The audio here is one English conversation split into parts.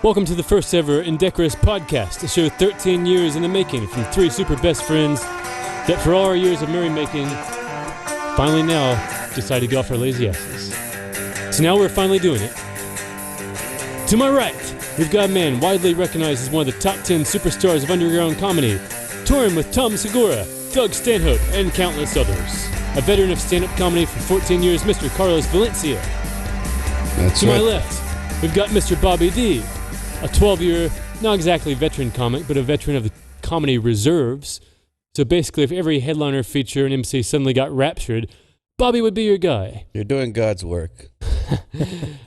Welcome to the first ever Indecorous podcast, a show 13 years in the making from three super best friends that for all our years of merrymaking, finally now decided to get off our lazy asses. So now we're finally doing it. To my right, we've got a man widely recognized as one of the top 10 superstars of underground comedy, touring with Tom Segura, Doug Stanhope, and countless others. A veteran of stand-up comedy for 14 years, Mr. Carlos Valencia. To my left, we've got Mr. Bobby D, a 12-year, not exactly veteran comic, but a veteran of the comedy reserves. So basically, if every headliner, feature, and MC suddenly got raptured, Bobby would be your guy. You're doing God's work.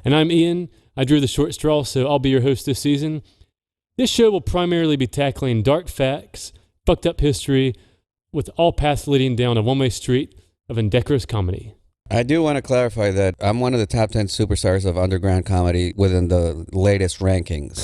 And I'm Ian. I drew the short straw, so I'll be your host this season. This show will primarily be tackling dark facts, fucked up history, with all paths leading down a one-way street of indecorous comedy. I do want to clarify that I'm one of the top 10 superstars of underground comedy within the latest rankings.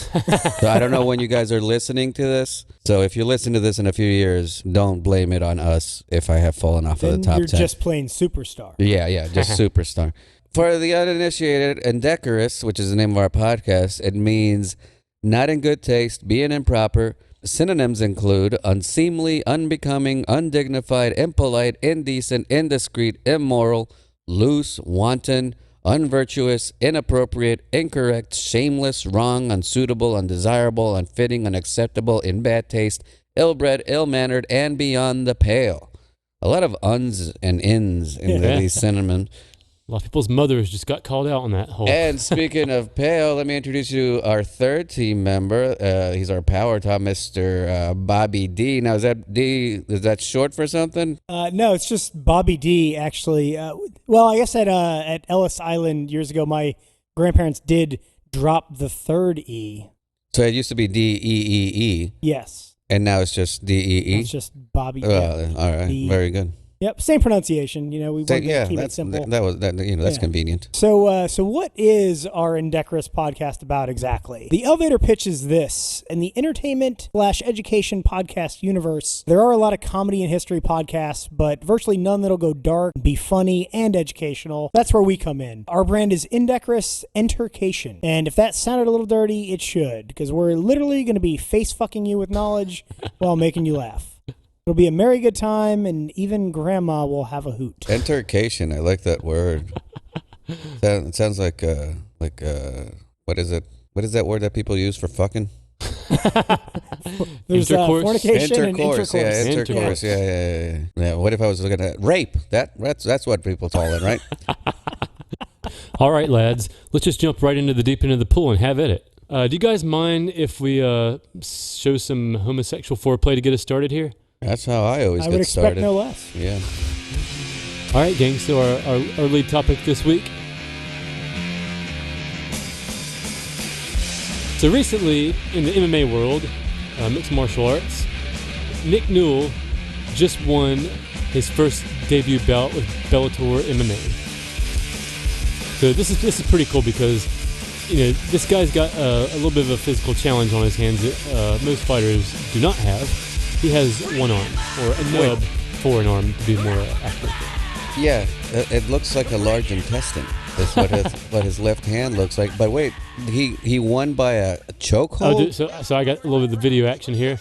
So I don't know when you guys are listening to this. So if you listen to this in a few years, don't blame it on us if I have fallen off of the top 10. You're just plain superstar. Yeah, just superstar. For the uninitiated, Indecorous, which is the name of our podcast, it means not in good taste, being improper. Synonyms include unseemly, unbecoming, undignified, impolite, indecent, indiscreet, immoral, loose, wanton, unvirtuous, inappropriate, incorrect, shameless, wrong, unsuitable, undesirable, unfitting, unacceptable, in bad taste, ill-bred, ill-mannered, and beyond the pale. A lot of uns and ins in these synonyms. A lot of people's mothers just got called out on that whole. And speaking of pale, let me introduce you to our third team member. He's our power top, Mr. Bobby D. Now, is that short for something? No, it's just Bobby D, actually. Well, I guess at Ellis Island years ago, my grandparents did drop the third E. So it used to be D-E-E-E. Yes. And now it's just D-E-E? It's just Bobby D. All right, very good. Yep, same pronunciation. You know, we want to keep it simple. That's convenient. So what is our Indecorous podcast about exactly? The elevator pitch is this: in the entertainment/education podcast universe, there are a lot of comedy and history podcasts, but virtually none that'll go dark, be funny, and educational. That's where we come in. Our brand is Indecorous Entercation, and if that sounded a little dirty, it should, because we're literally going to be face fucking you with knowledge while making you laugh. It'll be a merry good time, and even Grandma will have a hoot. Entercation, I like that word. It sounds like what is it? What is that word that people use for fucking? There's fornication and intercourse. Yeah, intercourse. Yeah. What if I was looking at rape? That's what people call it, right? All right, lads, let's just jump right into the deep end of the pool and have at it. Do you guys mind if we show some homosexual foreplay to get us started here? That's how I always get started. I would expect no less. Yeah. All right, gang, so our lead topic this week. So recently, in the MMA world, mixed martial arts, Nick Newell just won his first debut bout with Bellator MMA. So this is pretty cool because, you know, this guy's got a little bit of a physical challenge on his hands that most fighters do not have. He has one arm, or a nub for an arm, to be more accurate. Yeah, it looks like a large intestine. That's what his left hand looks like. But wait, he won by a chokehold? So I got a little bit of the video action here.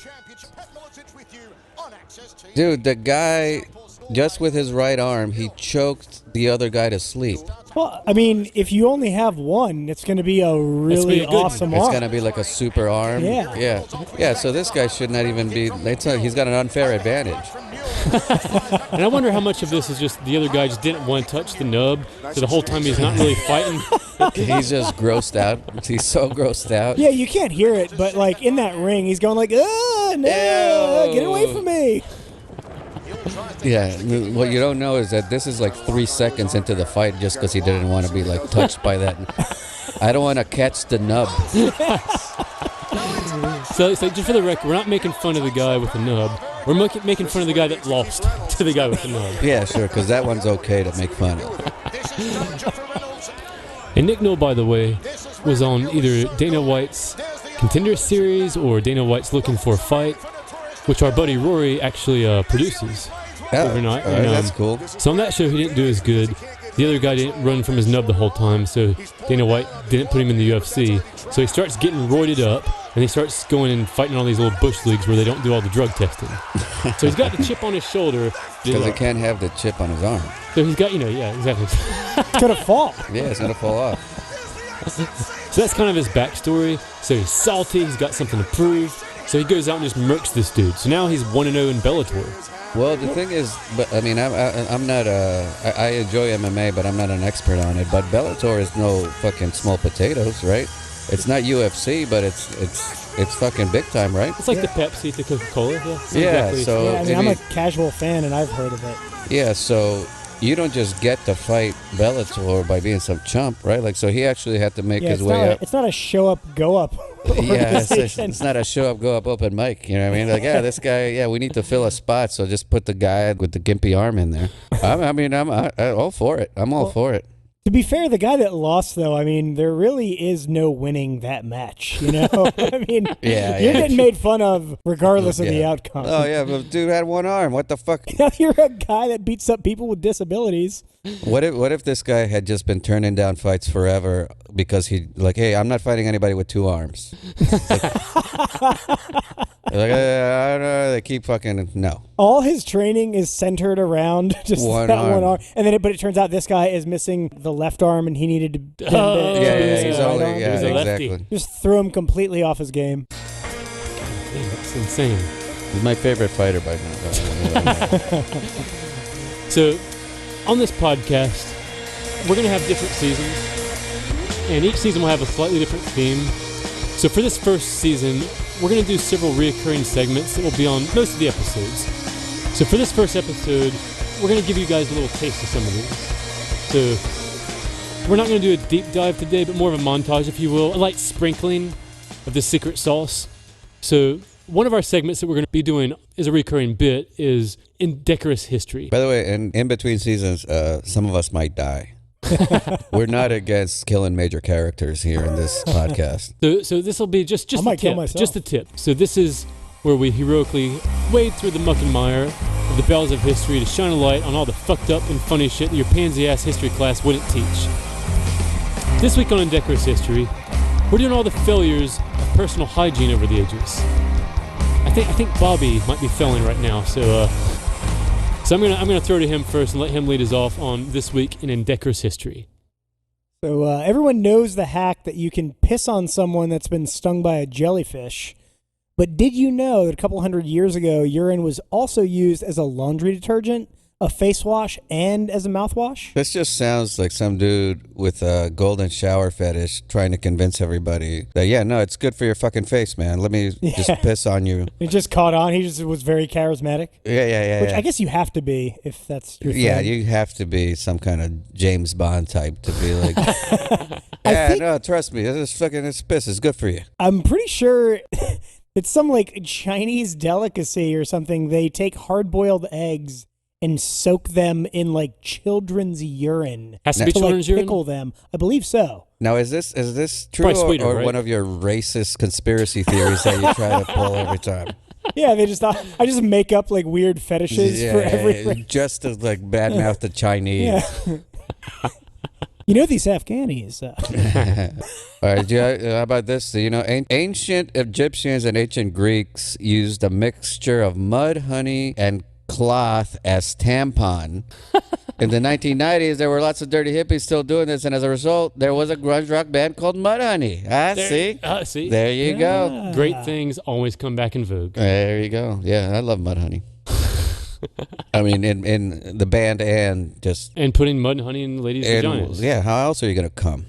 Dude, the guy, just with his right arm, he choked the other guy to sleep. Well, I mean, if you only have one, it's going to be a really awesome arm. It's going to be like a super arm. Yeah, so this guy should not even be, he's got an unfair advantage. And I wonder how much of this is just the other guy just didn't want to touch the nub, so the whole time he's not really fighting. He's just grossed out. He's so grossed out. Yeah, you can't hear it, but like in that ring, he's going like, oh, no, get away from me. Yeah, what you don't know is that this is like 3 seconds into the fight just because he didn't want to be like touched by that. I don't want to catch the nub. So just for the record, we're not making fun of the guy with the nub. We're making fun of the guy that lost to the guy with the nub. Yeah, sure, because that one's okay to make fun of. And Nick Newell, by the way, was on either Dana White's Contender Series or Dana White's Looking for a Fight, which our buddy Rory actually produces overnight. That's cool. So on that show, he didn't do as good. The other guy didn't run from his nub the whole time, so Dana White didn't put him in the UFC. So he starts getting roided up, and he starts going and fighting all these little bush leagues where they don't do all the drug testing. So he's got the chip on his shoulder. Because he can't have the chip on his arm. So he's got, yeah, exactly. It's going to fall. Yeah, it's going to fall off. So that's kind of his backstory. So he's salty, he's got something to prove. So he goes out and just murks this dude. So now he's 1-0 in Bellator. Well, the thing is, but I mean, I'm not I enjoy MMA, but I'm not an expert on it. But Bellator is no fucking small potatoes, right? It's not UFC, but it's fucking big time, right? It's like the Pepsi to Coca-Cola. Yeah. Exactly. So I mean, I'm a casual fan, and I've heard of it. Yeah, so you don't just get to fight Bellator by being some chump, right? Like, so he actually had to make his way up. It's not a show up, go up. Yeah, it's not a show up, go up open mic. You know what I mean? Like, yeah, this guy, we need to fill a spot, so just put the guy with the gimpy arm in there. I'm all for it. I'm all for it. To be fair, the guy that lost, though, I mean, there really is no winning that match, you know? I mean, you're getting made fun of regardless of the outcome. Oh, yeah, but dude had one arm. What the fuck? You're a guy that beats up people with disabilities. What if this guy had just been turning down fights forever because hey, I'm not fighting anybody with two arms. I don't know, they keep fucking, no. All his training is centered around just one arm. And then, but it turns out this guy is missing the left arm and he needed to he's only, exactly. Just threw him completely off his game. Man, that's insane. He's my favorite fighter by now. So, on this podcast, we're going to have different seasons, and each season will have a slightly different theme. So for this first season, we're going to do several reoccurring segments that will be on most of the episodes. So for this first episode, we're going to give you guys a little taste of some of these. So we're not going to do a deep dive today, but more of a montage, if you will, a light sprinkling of the secret sauce. So one of our segments that we're going to be doing as a recurring bit is Indecorous History. By the way, in between seasons, some of us might die. We're not against killing major characters here in this podcast. So this will be just I might a kill tip. myself. Just a tip. So this is where we heroically wade through the muck and mire of the bells of history to shine a light on all the fucked up and funny shit that your pansy-ass history class wouldn't teach. This week on Indecorous History, we're doing all the failures of personal hygiene over the ages. I think Bobby might be failing right now, so I'm gonna throw to him first and let him lead us off on this week in Indecorous History. So everyone knows the hack that you can piss on someone that's been stung by a jellyfish. But did you know that a couple hundred years ago, urine was also used as a laundry detergent, a face wash, and as a mouthwash? This just sounds like some dude with a golden shower fetish trying to convince everybody that, it's good for your fucking face, man. Let me just piss on you. It just caught on. He just was very charismatic. Yeah. Which I guess you have to be if that's your thing. Yeah, you have to be some kind of James Bond type to be like, trust me, this piss is good for you. I'm pretty sure it's some like Chinese delicacy or something. They take hard-boiled eggs and soak them in like children's urine. Has to be children's urine? Pickle them. I believe so. Now, is this true sweeter, or right? one of your racist conspiracy theories that you try to pull every time? Yeah, I just make up like weird fetishes for every race. Just to like badmouth the Chinese. Yeah. You know these Afghanis. All right, how about this? Ancient Egyptians and ancient Greeks used a mixture of mud, honey, and cloth as tampon. In the 1990s, there were lots of dirty hippies still doing this, and as a result, there was a grunge rock band called Mudhoney. See? There you go. Great things always come back in vogue. There you go. Yeah, I love Mudhoney. I mean, in the band and putting mud and honey in ladies' vaginas. Yeah, how else are you going to come?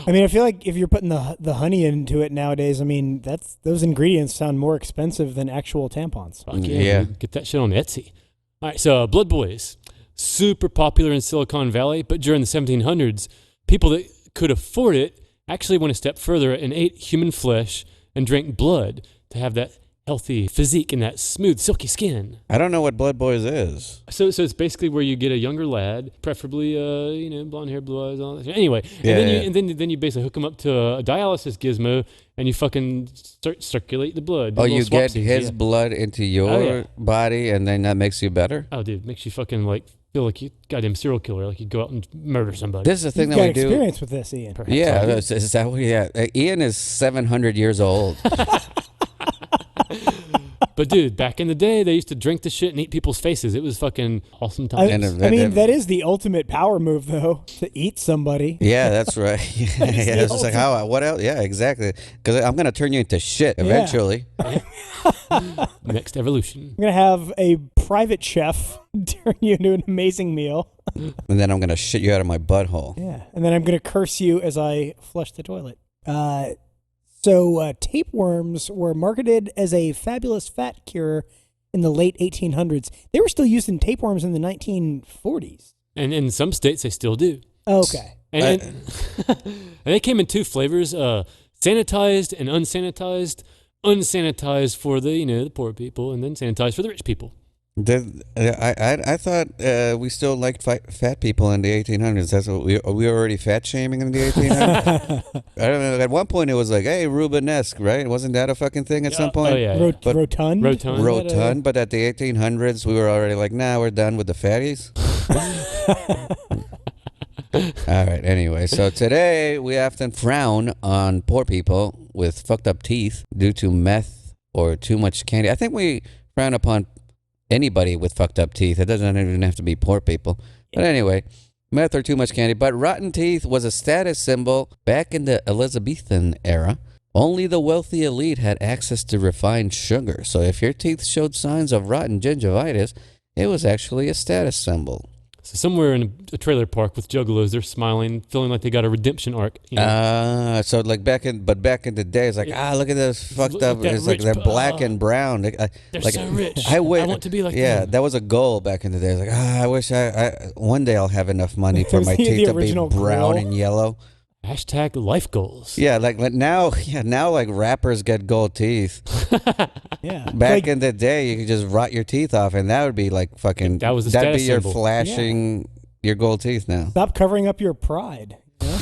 I mean, I feel like if you're putting the honey into it nowadays, I mean, those ingredients sound more expensive than actual tampons. Fuck yeah. Get that shit on Etsy. All right, so Blood Boys, super popular in Silicon Valley, but during the 1700s, people that could afford it actually went a step further and ate human flesh and drank blood to have that healthy physique and that smooth, silky skin. I don't know what Blood Boys is. So it's basically where you get a younger lad, preferably blonde hair, blue eyes, all that. Anyway, and then you basically hook him up to a dialysis gizmo, and you fucking start circulate the blood. Oh, you get his blood into your body, and then that makes you better? Oh, dude, makes you fucking like feel like you goddamn serial killer, like you go out and murder somebody. This is the thing You've that got we do. experience with this, Ian. Perhaps I Yeah, do. is that what? Yeah, Ian is 700 years old. But dude, back in the day, they used to drink the shit and eat people's faces. It was fucking awesome I, times. And I mean, that is the ultimate power move, though, to eat somebody. Yeah, that's right. Yeah, the it's just like how? What else? Yeah, exactly. Because I'm gonna turn you into shit eventually. Next evolution. I'm going to have a private chef turn you into an amazing meal. And then I'm gonna shit you out of my butthole. Yeah. And then I'm going to curse you as I flush the toilet. So tapeworms were marketed as a fabulous fat cure in the late 1800s. They were still using tapeworms in the 1940s. And in some states, they still do. Okay. And, and they came in two flavors, sanitized and unsanitized. Unsanitized for the poor people, and then sanitized for the rich people. I thought we still liked fat people in the 1800s. That's what we were already fat shaming in the 1800s. I don't know. At one point, it was like, hey, Rubenesque, right? Wasn't that a fucking thing at some point? Oh yeah. Rotund? Rotund, but at the 1800s, we were already like, nah, we're done with the fatties. All right, anyway, so today we often frown on poor people with fucked up teeth due to meth or too much candy. I think we frown upon anybody with fucked up teeth. It doesn't even have to be poor people. But anyway, meth or too much candy. But rotten teeth was a status symbol back in the Elizabethan era. Only the wealthy elite had access to refined sugar. So if your teeth showed signs of rotten gingivitis, it was actually a status symbol. So somewhere in a trailer park with juggalos, they're smiling, feeling like they got a redemption arc. So like back in the day, it's like, look at this fucked Look up. at that It's like rich they're black and brown. They're like, so rich. I want to be like them. that was a goal back in the day. It's like, I wish I one day I'll have enough money for my The teeth to be original brown goal. and yellow. Hashtag life goals. Yeah, like now like rappers get gold teeth. Yeah. Back in the day, you could just rot your teeth off, and that would be like fucking. That was the that'd be status your symbol. flashing your gold teeth now. Stop covering up your pride. You know?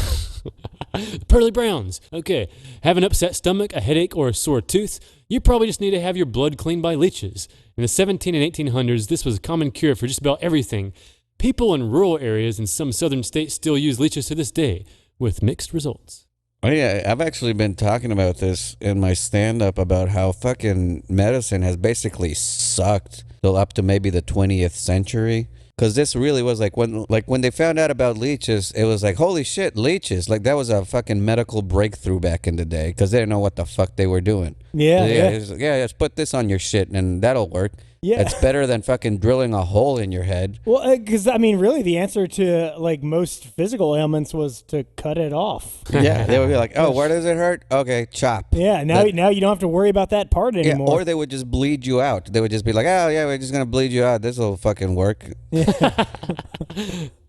Pearly Browns. Okay. Have an upset stomach, a headache, or a sore tooth? You probably just need to have your blood cleaned by leeches. In the 17 and 1800s, this was a common cure for just about everything. People in rural areas in some southern states still use leeches to this day, with mixed results. Oh yeah, I've actually been talking about this in my stand-up about how fucking medicine has basically sucked till up to maybe the 20th century. Because this really was like when they found out about leeches, it was like, holy shit, leeches. Like that was a fucking medical breakthrough back in the day because they didn't know what the fuck they were doing. Yeah. It was like, just put this on your shit and that'll work. Yeah. It's better than fucking drilling a hole in your head. Well, because I mean, really, the answer to like most physical ailments was to cut it off. Yeah, they would be like, oh, where does it hurt? Okay, chop. Yeah, now you don't have to worry about that part Yeah, anymore. or they would just bleed you out. They would just be like, oh yeah, we're just gonna bleed you out. This will fucking work.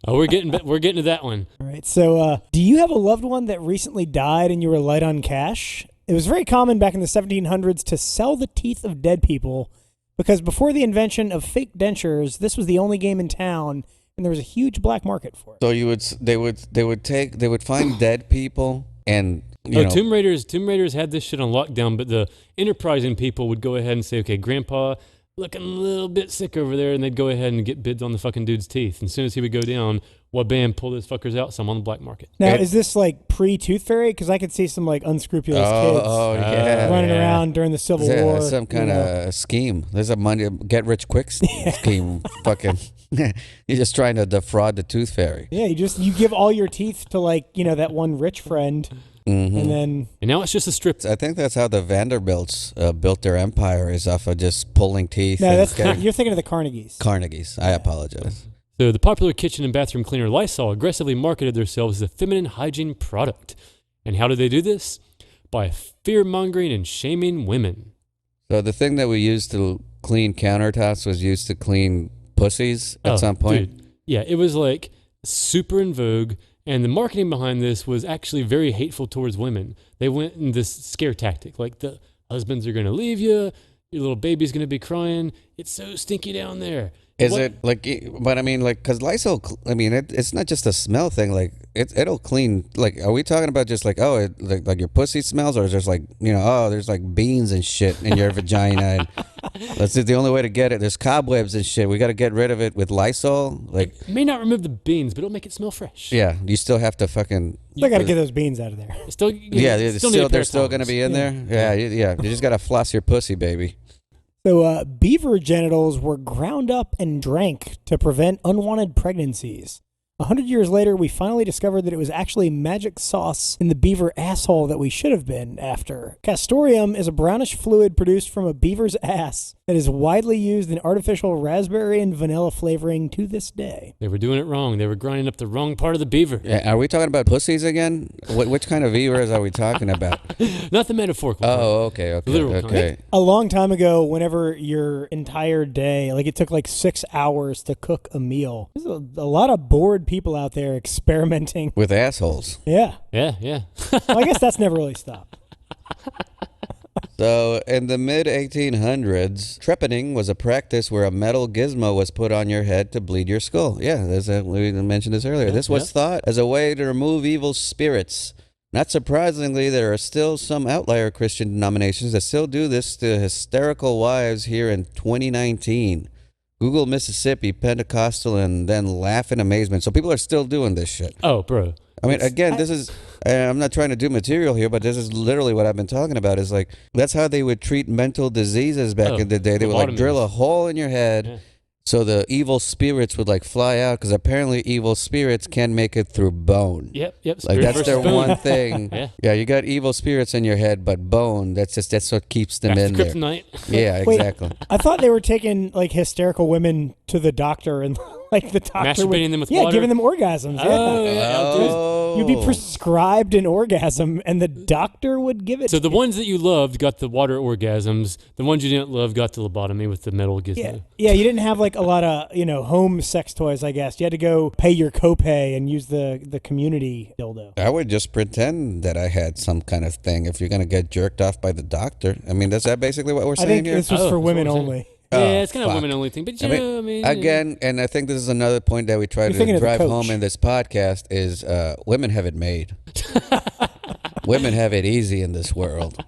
Oh, we're getting to that one. All right. So, do you have a loved one that recently died and you were light on cash? It was very common back in the 1700s to sell the teeth of dead people because before the invention of fake dentures, this was the only game in town, and there was a huge black market for it. So they would find dead people and you know. Tomb Raiders had this shit on lockdown, but the enterprising people would go ahead and say, okay, Grandpa looking a little bit sick over there, and they'd go ahead and get bids on the fucking dude's teeth. And as soon as he would go down, bam, pull those fuckers out, some on the black market. Now, is this like pre-Tooth Fairy? Because I could see some like unscrupulous kids running around during the Civil War. Some kind of scheme. There's a money get rich quick scheme. Fucking, you're just trying to defraud the Tooth Fairy. Yeah, you give all your teeth to like that one rich friend, and now it's just a strip. I think that's how the Vanderbilts built their empire, is off of just pulling teeth. No, and you're thinking of the Carnegies. Carnegies. I apologize. So the popular kitchen and bathroom cleaner Lysol aggressively marketed themselves as a feminine hygiene product. And how did they do this? By fear-mongering and shaming women. So the thing that we used to clean countertops was used to clean pussies at some point. Dude. Yeah, it was like super in vogue. And the marketing behind this was actually very hateful towards women. They went in this scare tactic, like the husbands are going to leave you, your little baby's going to be crying, it's so stinky down there. Is it like? But I mean, like, because Lysol. I mean, it's not just a smell thing. Like, it'll clean. Like, are we talking about just like, oh, like your pussy smells, or is there's like, oh, there's like beans and shit in your vagina, and that's the only way to get it. There's cobwebs and shit. We got to get rid of it with Lysol. Like, It may not remove the beans, but it'll make it smell fresh. yeah, you still have to fucking. Still got to get those beans out of there. Still, Yeah, need a pair they're of still gonna tongs. be in there. Yeah, yeah. You just gotta floss your pussy, baby. So beaver genitals were ground up and drank to prevent unwanted pregnancies. 100 years later, we finally discovered that it was actually magic sauce in the beaver asshole that we should have been after. Castoreum is a brownish fluid produced from a beaver's ass that is widely used in artificial raspberry and vanilla flavoring to this day. They were doing it wrong. They were grinding up the wrong part of the beaver. Yeah, are we talking about pussies again? Which kind of beavers are we talking about? Not the metaphorical. Oh, okay, Literal okay. A long time ago, whenever your entire day, like it took like 6 hours to cook a meal, there's a lot of bored people out there experimenting. With assholes. Yeah. Yeah. Well, I guess that's never really stopped. So, in the mid-1800s, trepanning was a practice where a metal gizmo was put on your head to bleed your skull. Yeah, we mentioned this earlier. This was thought as a way to remove evil spirits. Not surprisingly, there are still some outlier Christian denominations that still do this to hysterical wives here in 2019. Google Mississippi, Pentecostal, and then laugh in amazement. So people are still doing this shit. Oh, bro. I mean, again, this is, I'm not trying to do material here, but this is literally what I've been talking about is like, that's how they would treat mental diseases back in the day. They would like drill a hole in your head so the evil spirits would like fly out because apparently evil spirits can make it through bone. Yep. Like that's their spoon. one thing. Yeah, you got evil spirits in your head, but bone, that's what keeps them in there. Kryptonite. Yeah, Wait, exactly. I thought they were taking like hysterical women to the doctor and like the doctor Masturbating them with yeah, water? giving them orgasms. Oh, yeah. yeah. You'd be prescribed an orgasm and the doctor would give it So to the you. ones that you loved got the water orgasms. The ones you didn't love got the lobotomy with the metal gizmo. Yeah, you didn't have like a lot of, home sex toys, I guess. You had to go pay your copay and use the community dildo. I would just pretend that I had some kind of thing if you're going to get jerked off by the doctor. I mean, is that basically what we're I saying think here? this was Oh, for that's women what we're saying. only. Yeah, it's kind of a fuck. women-only thing. But, I mean, again, and I think this is another point that we try You're thinking to of the drive coach. home in this podcast is women have it made. Women have it easy in this world.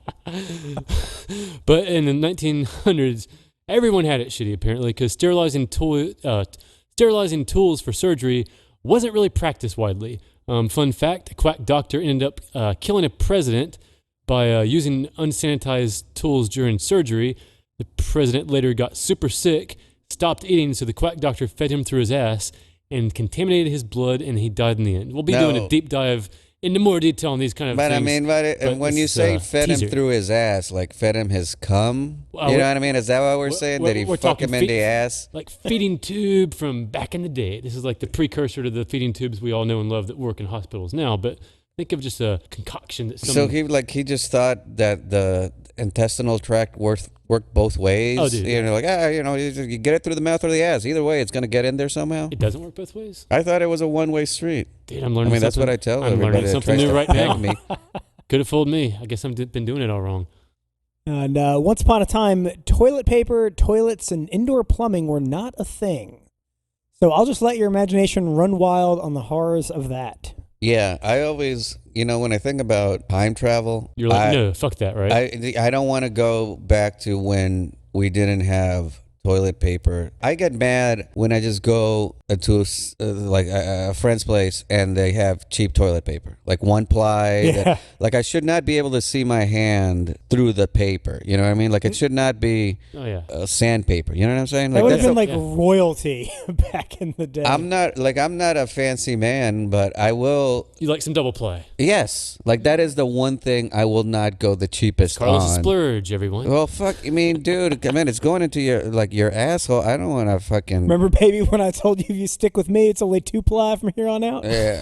But in the 1900s, everyone had it shitty, apparently, because sterilizing tools for surgery wasn't really practiced widely. Fun fact, a quack doctor ended up killing a president by using unsanitized tools during surgery. The president later got super sick, stopped eating, so the quack doctor fed him through his ass and contaminated his blood, and he died in the end. We'll be doing a deep dive into more detail on these kind of But things. I mean, and when you say fed him through his ass, like fed him his cum, you know what I mean? Is that what we're saying? Did he fuck him in the ass? Like feeding tube from back in the day. This is like the precursor to the feeding tubes we all know and love that work in hospitals now. But think of just a concoction that So he just thought that the intestinal tract worked both ways. Oh, dude. You get it through the mouth or the ass. Either way, it's gonna get in there somehow. It doesn't work both ways. I thought it was a one-way street. Dude, I'm learning. I mean, that's something. what I tell I'm everybody learning that something tries new to right peg now. me. Could have fooled me. I guess I've been doing it all wrong. And once upon a time, toilet paper, toilets, and indoor plumbing were not a thing. So I'll just let your imagination run wild on the horrors of that. Yeah, I always, when I think about time travel, You're like, no, fuck that, right? I don't want to go back to when we didn't have toilet paper. I get mad when I just go to a friend's place and they have cheap toilet paper, like one ply. Yeah. Like I should not be able to see my hand through the paper. You know what I mean? Like it should not be sandpaper. You know what I'm saying? That Like would have been that's royalty back in the day. I'm not a fancy man, but I will. You like some double play. Yes, like that is the one thing I will not go the cheapest Carlos on. splurge, everyone. Well, fuck. I mean, dude, it's going into your asshole. I don't want to fucking. Remember, baby, when I told you if you stick with me, it's only 2-ply from here on out? Yeah.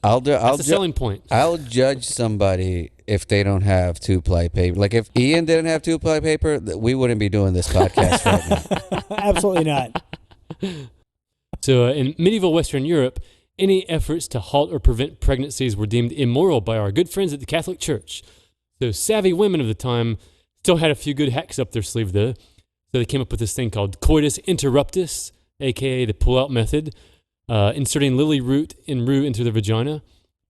That's the selling point. I'll judge somebody if they don't have 2-ply paper. Like if Ian didn't have 2-ply paper, we wouldn't be doing this podcast right now. Absolutely not. So in medieval Western Europe, any efforts to halt or prevent pregnancies were deemed immoral by our good friends at the Catholic Church. So savvy women of the time still had a few good hacks up their sleeve, though. So they came up with this thing called coitus interruptus, aka the pull-out method, inserting lily root and rue into the vagina.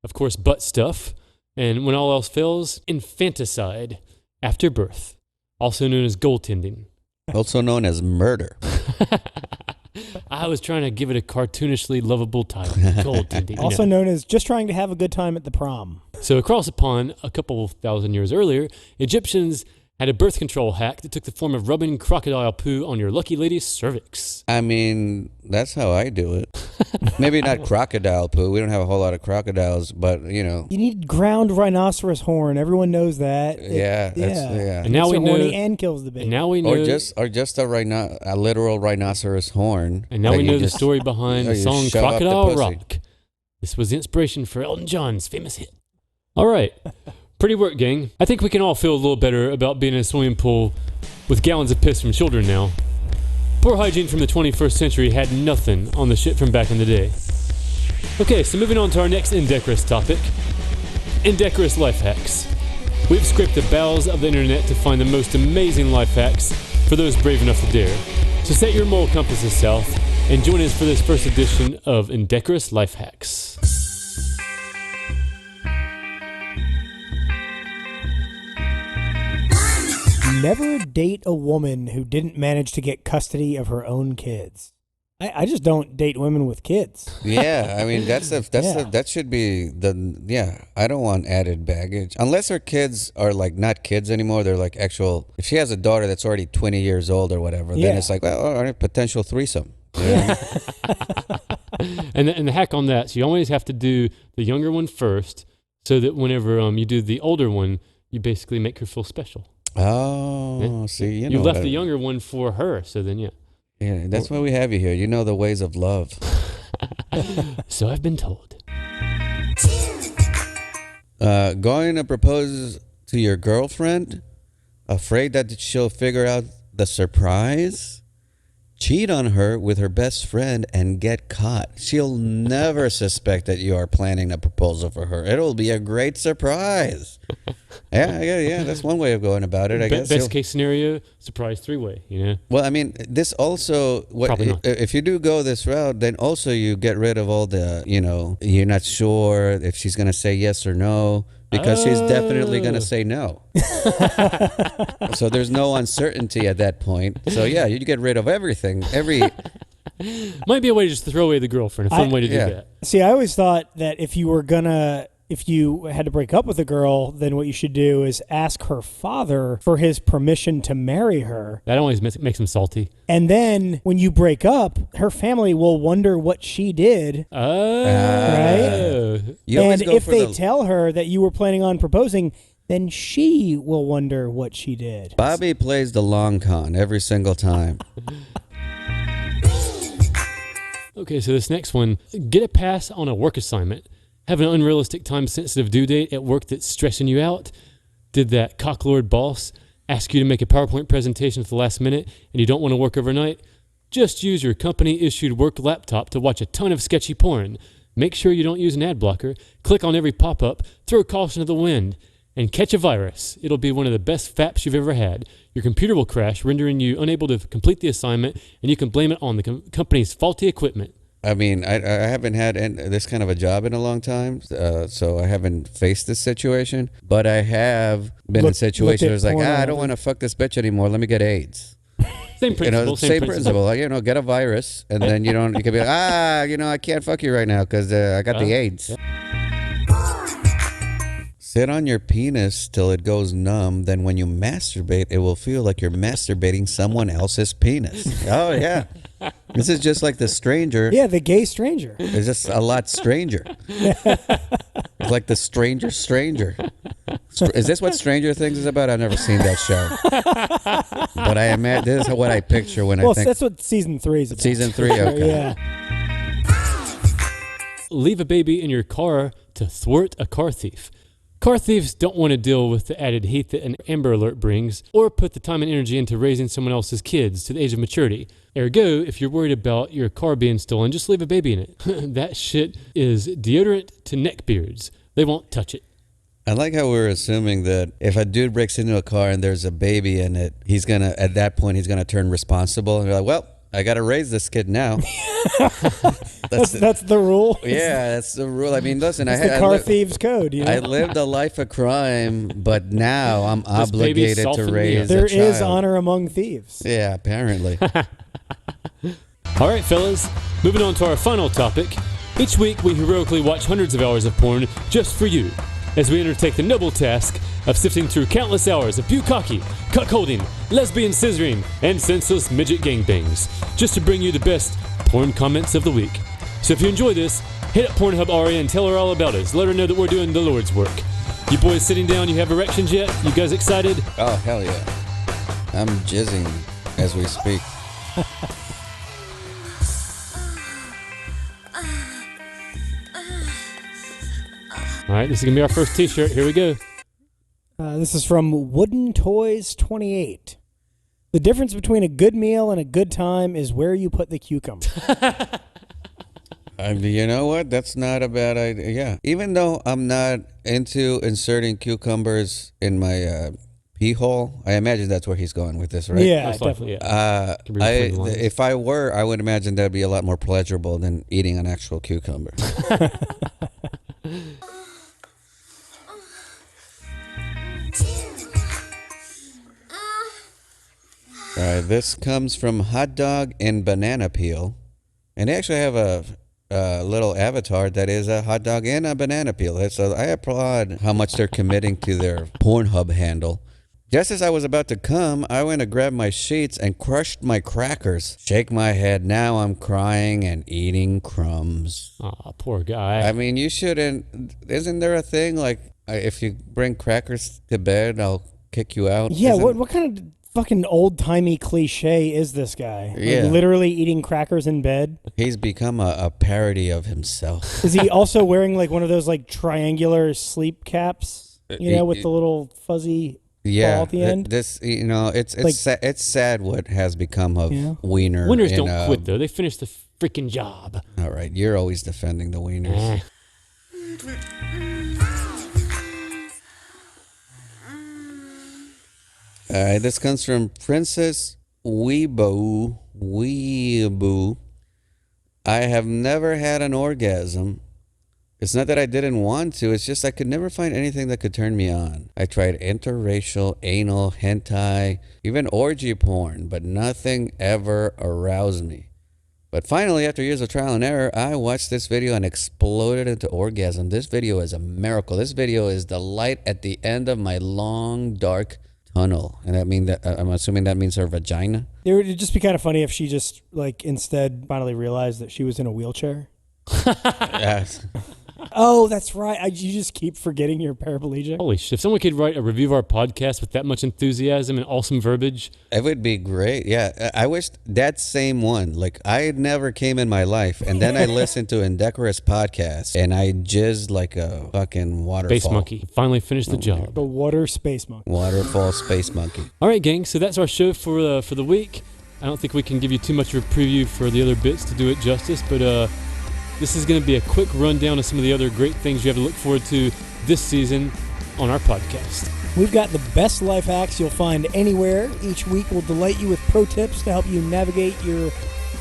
Of course, butt stuff. And when all else fails, infanticide after birth, also known as goaltending. Also known as murder. I was trying to give it a cartoonishly lovable title, goaltending. Also known as just trying to have a good time at the prom. So across the pond, a couple of thousand years earlier, Egyptians had a birth control hack that took the form of rubbing crocodile poo on your lucky lady's cervix. I mean, that's how I do it. Maybe not crocodile poo. We don't have a whole lot of crocodiles, but, you know. You need ground rhinoceros horn. Everyone knows that. Yeah. And now we know, horny and kills the baby. and now we know, Or just a literal rhinoceros horn. and now that we you know the just- story behind the you song shove up the Crocodile pussy. Rock. This was the inspiration for Elton John's famous hit. All right. Pretty work, gang. I think we can all feel a little better about being in a swimming pool with gallons of piss from children now. Poor hygiene from the 21st century had nothing on the shit from back in the day. Okay, so moving on to our next indecorous topic. Indecorous life hacks. We've scraped the bowels of the internet to find the most amazing life hacks for those brave enough to dare. So set your moral compasses south and join us for this first edition of Indecorous Life Hacks. Never date a woman who didn't manage to get custody of her own kids. I just don't date women with kids. Yeah, I mean that should be I don't want added baggage unless her kids are like not kids anymore. They're like actual. If she has a daughter that's already 20 years old or whatever, then it's like a potential threesome. Yeah. And the hack on that, so you always have to do the younger one first, so that whenever you do the older one, you basically make her feel special. Oh, see, you left the younger one for her, so then yeah, that's why we have you here. You know the ways of love. So I've been told. Going to propose to your girlfriend, afraid that she'll figure out the surprise? Cheat on her with her best friend and get caught. She'll never suspect that you are planning a proposal for her. It'll be a great surprise. Yeah. That's one way of going about it, I guess. Best case scenario, surprise three-way, you know? Well, I mean, this also, if you do go this route, then also you get rid of all the, you're not sure if she's going to say yes or no. Because she's definitely going to say no. So there's no uncertainty at that point. So yeah, you get rid of everything. Might be a way to just throw away the girlfriend. A fun way to do that. See, I always thought that if you had to break up with a girl, then what you should do is ask her father for his permission to marry her. That always makes him salty. And then when you break up, her family will wonder what she did. Oh. Right? And if they tell her that you were planning on proposing, then she will wonder what she did. Bobby plays the long con every single time. Okay, so this next one, get a pass on a work assignment. Have an unrealistic time-sensitive due date at work that's stressing you out? Did that cocklord boss ask you to make a PowerPoint presentation at the last minute and you don't want to work overnight? Just use your company-issued work laptop to watch a ton of sketchy porn. Make sure you don't use an ad blocker. Click on every pop-up. Throw caution to the wind. And catch a virus. It'll be one of the best faps you've ever had. Your computer will crash, rendering you unable to complete the assignment, and you can blame it on the company's faulty equipment. I mean, I haven't had this kind of a job in a long time, so I haven't faced this situation. But I have been in situations where it's like, I don't want to fuck this bitch anymore. Let me get AIDS. Same principle. Same principle. Get a virus, and then you can be like, I can't fuck you right now because I got the AIDS. Sit on your penis till it goes numb. Then when you masturbate, it will feel like you're masturbating someone else's penis. Oh, yeah. This is just like The Stranger. Yeah, the gay stranger. It's just a lot stranger. It's like The Stranger. Is this what Stranger Things is about? I've never seen that show. But I imagine this is what I picture when I think. Well, that's what season 3 is about. Season 3, okay. Yeah. Leave a baby in your car to thwart a car thief. Car thieves don't want to deal with the added heat that an Amber Alert brings, or put the time and energy into raising someone else's kids to the age of maturity. Ergo, if you're worried about your car being stolen, just leave a baby in it. That shit is deodorant to neckbeards. They won't touch it. I like how we're assuming that if a dude breaks into a car and there's a baby in it, at that point, he's going to turn responsible. And you're like, well, I got to raise this kid now. That's the rule. Yeah, that's the rule. I mean, listen, It's the car thieves code. You know? I lived a life of crime, but now I'm obligated to raise There a child. is honor among thieves. Yeah, apparently. All right, fellas, moving on to our final topic. Each week, we heroically watch hundreds of hours of porn just for you, as we undertake the noble task of sifting through countless hours of bukkake, cuckolding, lesbian scissoring, and senseless midget gangbangs, just to bring you the best porn comments of the week. So if you enjoy this, hit up Pornhub Aria and tell her all about us. Let her know that we're doing the Lord's work. You boys sitting down, you have erections yet? You guys excited? Oh, hell yeah. I'm jizzing as we speak. All right, this is going to be our first t-shirt. Here we go. This is from Wooden Toys 28. The difference between a good meal and a good time is where you put the cucumber. You know what? That's not a bad idea. Yeah. Even though I'm not into inserting cucumbers in my pee hole, I imagine that's where he's going with this, right? Yeah, Most likely, definitely. yeah. If I were, I would imagine that'd be a lot more pleasurable than eating an actual cucumber. All right, this comes from Hot Dog and Banana Peel. And they actually have a little avatar that is a hot dog and a banana peel. So I applaud how much they're committing to their Pornhub handle. Just as I was about to come, I went to grab my sheets and crushed my crackers. Shake my head. Now I'm crying and eating crumbs. Aw, poor guy. I mean, you shouldn't. Isn't there a thing like if you bring crackers to bed, I'll kick you out? Yeah, what kind of fucking old-timey cliche is this guy? Yeah. Like literally eating crackers in bed? He's become a parody of himself. Is he also wearing like one of those like triangular sleep caps? You know, with the little fuzzy ball at the end? This, it's Like- it's sad what has become of Yeah. Wiener. Winners don't quit, though. They finish the freaking job. All right, you're always defending the Wieners. Eh. All right, this comes from Princess Weeboo. I have never had an orgasm. It's not that I didn't want to, it's just I could never find anything that could turn me on. I tried interracial, anal, hentai, even orgy porn, but nothing ever aroused me. But finally, after years of trial and error, I watched this video and exploded into orgasm. This video is a miracle. This video is the light at the end of my long, dark tunnel. And I'm assuming that means her vagina. It would just be kind of funny if she just like instead finally realized that she was in a wheelchair. Yes. Oh, that's right. You just keep forgetting you're paraplegic. Holy shit. If someone could write a review of our podcast with that much enthusiasm and awesome verbiage. It would be great. Yeah. I wish that same one. Like, I never came in my life. And then I listened to Indecorous podcast and I jizzed like a fucking waterfall. Space Monkey. Finally finished the job. The water space monkey. Waterfall space monkey. All right, gang. So that's our show for the week. I don't think we can give you too much of a preview for the other bits to do it justice, but this is going to be a quick rundown of some of the other great things you have to look forward to this season on our podcast. We've got the best life hacks you'll find anywhere. Each week we'll delight you with pro tips to help you navigate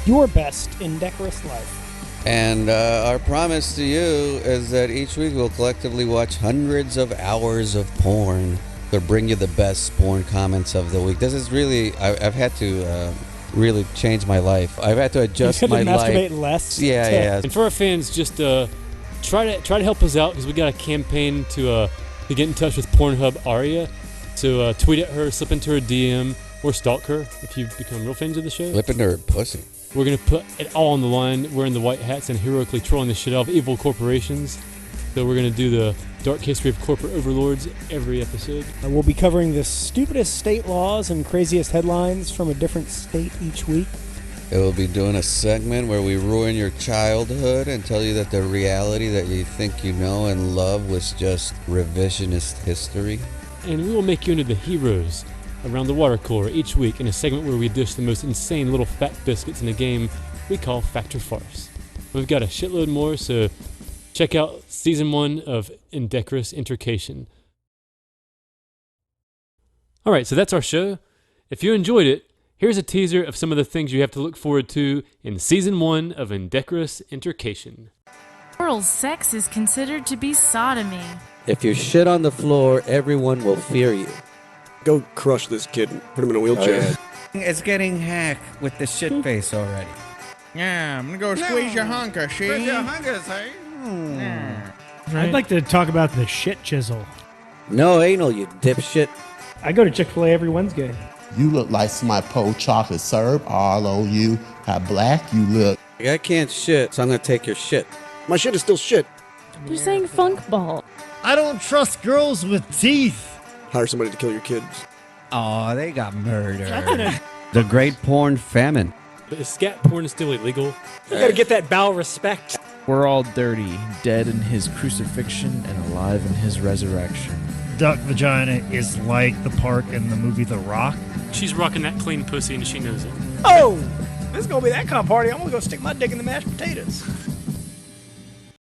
your best indecorous life. And our promise to you is that each week we'll collectively watch hundreds of hours of porn to bring you the best porn comments of the week. This is really, I've had to really change my life. I've had to adjust You had my to life. masturbate less. Yeah. And for our fans, just try to help us out because we got a campaign to get in touch with Pornhub Aria. So tweet at her, slip into her DM, or stalk her if you become real fans of the show. Flip into her pussy. We're going to put it all on the line, wearing the white hats and heroically trolling the shit out of evil corporations. So we're going to do the dark history of corporate overlords every episode. We'll be covering the stupidest state laws and craziest headlines from a different state each week. It will be doing a segment where we ruin your childhood and tell you that the reality that you think you know and love was just revisionist history. And we will make you into the heroes around the water cooler each week in a segment where we dish the most insane little fat biscuits in a game we call Fact or Farce. We've got a shitload more, so check out Season 1 of Indecorous Intercation. All right, so that's our show. If you enjoyed it, here's a teaser of some of the things you have to look forward to in Season 1 of Indecorous Intercation. Oral sex is considered to be sodomy. If you shit on the floor, everyone will fear you. Go crush this kid and put him in a wheelchair. It's getting hacked with the shit face already. Yeah, I'm gonna go squeeze your hunker, see? Squeeze your hunkers, hey? I'd like to talk about the shit chisel. No anal, you dipshit. I go to Chick-fil-A every Wednesday. You look like somebody poured chocolate syrup all on you. How black you look. I can't shit, so I'm gonna take your shit. My shit is still shit. They're saying funk ball. I don't trust girls with teeth. Hire somebody to kill your kids. Oh, they got murdered. The great porn famine. But is scat porn still illegal? You gotta get that bowel respect. We're all dirty, dead in his crucifixion and alive in his resurrection. Duck vagina is like the part in the movie The Rock. She's rocking that clean pussy and she knows it. Oh! This is gonna be that kind of party. I'm gonna go stick my dick in the mashed potatoes.